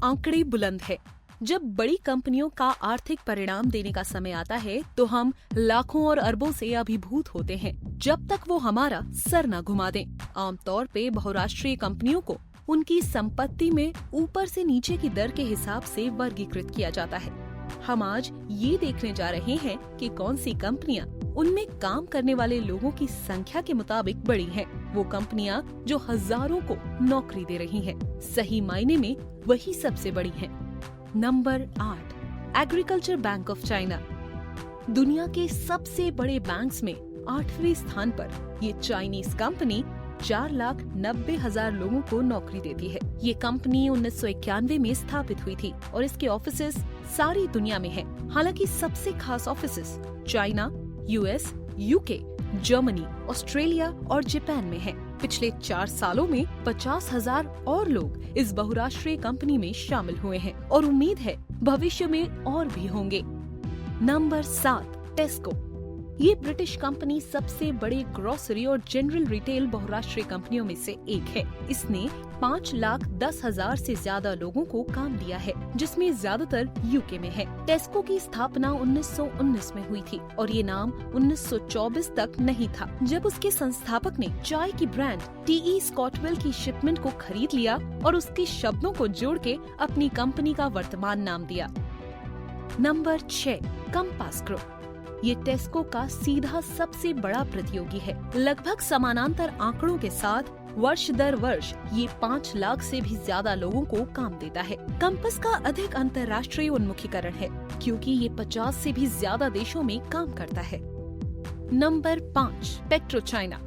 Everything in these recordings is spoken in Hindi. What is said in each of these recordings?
आंकड़े बुलंद है। जब बड़ी कंपनियों का आर्थिक परिणाम देने का समय आता है तो हम लाखों और अरबों से अभिभूत होते हैं, जब तक वो हमारा सर न घुमा दें। आमतौर पे बहुराष्ट्रीय कंपनियों को उनकी संपत्ति में ऊपर से नीचे की दर के हिसाब से वर्गीकृत किया जाता है। हम आज ये देखने जा रहे हैं कि कौन सी कंपनियां उनमें काम करने वाले लोगों की संख्या के मुताबिक बड़ी हैं। वो कंपनियां जो हजारों को नौकरी दे रही हैं, सही मायने में वही सबसे बड़ी हैं। Number 8, agriculture bank of China. दुनिया के सबसे बड़े बैंक्स में 8वें स्थान पर ये चाइनीज कंपनी 4,90,000 लोगों को नौकरी देती है। ये कंपनी 1991 में स्थापित हुई थी और इसके ऑफिसेस सारी दुनिया में हैं। हालांकि सबसे खास offices China, US, UK, Germany, Australia और जापान में हैं। पिछले 4 सालों में 50,000 और लोग इस बहुराष्ट्रीय कंपनी में शामिल हुए हैं और उम्मीद है भविष्य में और भी होंगे। नंबर 7, टेस्को। ये ब्रिटिश कंपनी सबसे बड़े ग्रोसरी और जनरल रिटेल बहुराष्ट्रीय कंपनियों में से एक है। इसने 5,10,000 से ज्यादा लोगों को काम दिया है, जिसमें ज्यादातर यूके में है। टेस्को की स्थापना 1919 में हुई थी और ये नाम 1924 तक नहीं था, जब उसके संस्थापक ने चाय की ब्रांड टी.ई. स्कॉटवेल की शिपमेंट को खरीद लिया और उसके शब्दों को जोड़ के अपनी कंपनी का वर्तमान नाम दिया। Number 6, compass group. ये टेस्को का सीधा सबसे बड़ा प्रतियोगी है। लगभग समानांतर आंकड़ों के साथ वर्ष दर वर्ष ये 5 लाख से भी ज्यादा लोगों को काम देता है। कंपास का अधिक अंतर्राष्ट्रीय उन्मुखीकरण है क्योंकि ये 50 से भी ज्यादा देशों में काम करता है। Number 5, petro China.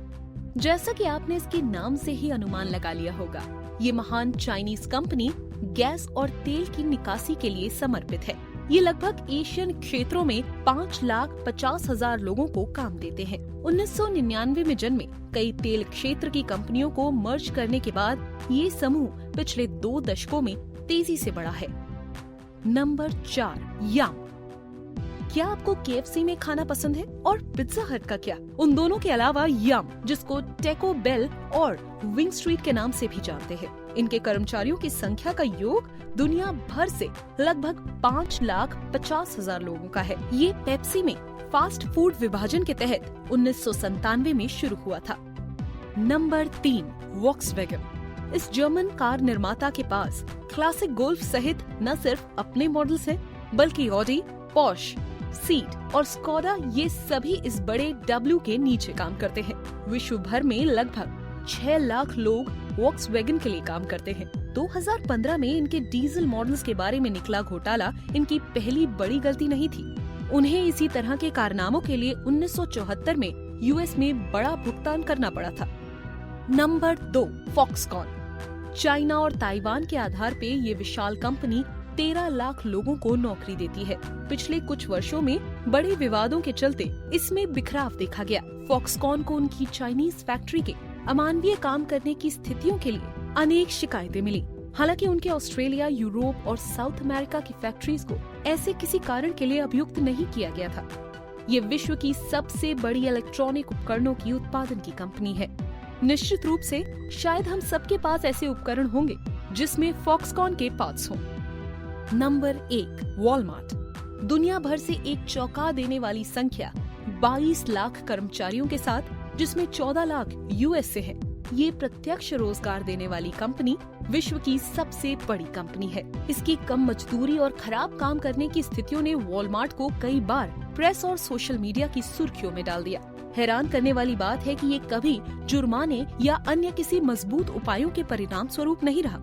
जैसा कि आपने इसके नाम से ही अनुमान लगा लिया होगा, ये महान चाइनीज कंपनी गैस और तेल की निकासी के लिए समर्पित है। ये लगभग एशियन क्षेत्रों में 5,50,000 लोगों को काम देते हैं। 1999 में जन्मे कई तेल क्षेत्र की कंपनियों को मर्ज करने के बाद ये समूह पिछले 2 दशकों में तेजी से बढ़ा है। नंबर 4, याम। क्या आपको KFC में खाना पसंद है और पिज्जा हट का क्या? उन दोनों के अलावा याम, जिसको टैको बेल और विंग स्ट्रीट के नाम से भी जानते हैं, इनके कर्मचारियों की संख्या का योग दुनिया भर से लगभग 5,50,000 लोगों का है। ये पेप्सी में फास्ट फूड विभाजन के तहत 1997 में शुरू हुआ था। Number 3, Volkswagen. इस जर्मन कार निर्माता के पास क्लासिक गोल्फ सहित न सिर्फ अपने मॉडल्स हैं, बल्कि ऑडी, पोर्श, सीट और स्कोडा ये सभी इस बड़े W के नीचे काम करते हैं। विश्व भर में लगभग 6 लाख लोग वॉक्सवैगन के लिए काम करते हैं। 2015 में इनके डीजल मॉडल्स के बारे में निकला घोटाला इनकी पहली बड़ी गलती नहीं थी। उन्हें इसी तरह के कारनामों के लिए 1974 में यूएस में बड़ा भुगतान करना पड़ा था। Number 2, Foxconn. चाइना और ताइवान के आधार पे ये विशाल कंपनी 13 लाख लोगों को नौकरी देती है। पिछले कुछ वर्षों में बड़े विवादों के चलते इसमें बिखराव देखा गया। फॉक्सकॉन को उनकी चाइनीज फैक्ट्री के अमानवीय काम करने की स्थितियों के लिए अनेक शिकायतें मिली। हालांकि उनके ऑस्ट्रेलिया, यूरोप और साउथ अमेरिका की फैक्ट्रीज को ऐसे किसी कारण के लिए अभियुक्त नहीं किया गया था। ये विश्व की सबसे बड़ी इलेक्ट्रॉनिक उपकरणों की उत्पादन की कंपनी है। निश्चित रूप से शायद हम सबके पास ऐसे उपकरण होंगे जिसमें फॉक्सकॉन के पार्ट्स हों। Number 1, Walmart. दुनिया भर से एक चौंका देने वाली संख्या 22 लाख कर्मचारियों के साथ, जिसमें 14 लाख यूएस से हैं। ये प्रत्यक्ष रोजगार देने वाली कंपनी विश्व की सबसे बड़ी कंपनी है। इसकी कम मजदूरी और खराब काम करने की स्थितियों ने वॉलमार्ट को कई बार प्रेस और सोशल मीडिया की सुर्खियों में डाल दिया। हैरान करने वाली बात है कि ये कभी जुर्माने या अन्य किसी मजबूत उपायों के परिणाम स्वरूप नहीं रहा।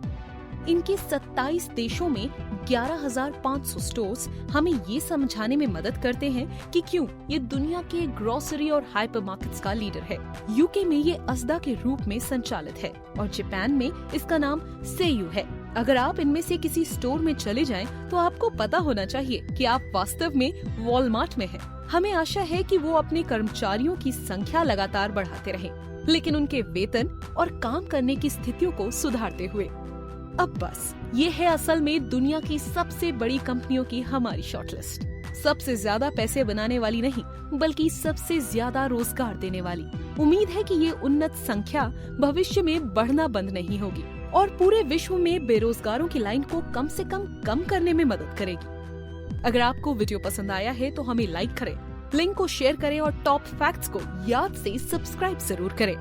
इनके 27 देशों में 11,500 स्टोर्स हमें ये समझाने में मदद करते हैं कि क्यों ये दुनिया के ग्रोसरी और हाइपरमार्केट्स का लीडर है। यूके में ये असदा के रूप में संचालित है और जापान में इसका नाम सेयू है। अगर आप इनमें से किसी स्टोर में चले जाएं, तो आपको पता होना चाहिए कि आप वास्तव में वॉलमार्ट में हैं। हमें आशा है कि वो अपने कर्मचारियों की संख्या लगातार बढ़ाते रहें, लेकिन उनके वेतन और काम करने की स्थितियों को सुधारते हुए। अब बस ये है असल में दुनिया की सबसे बड़ी कंपनियों की हमारी शॉर्टलिस्ट। सबसे ज्यादा पैसे बनाने वाली नहीं, बल्कि सबसे ज्यादा रोजगार देने वाली। उम्मीद है कि ये उन्नत संख्या भविष्य में बढ़ना बंद नहीं होगी। और पूरे विश्व में बेरोजगारों की लाइन को कम से कम करने में मदद करेगी। अगर आपको वीडियो पसंद आया है तो हमें लाइक करें, लिंक को शेयर करें और टॉप फैक्ट्स को याद से सब्सक्राइब जरूर करें।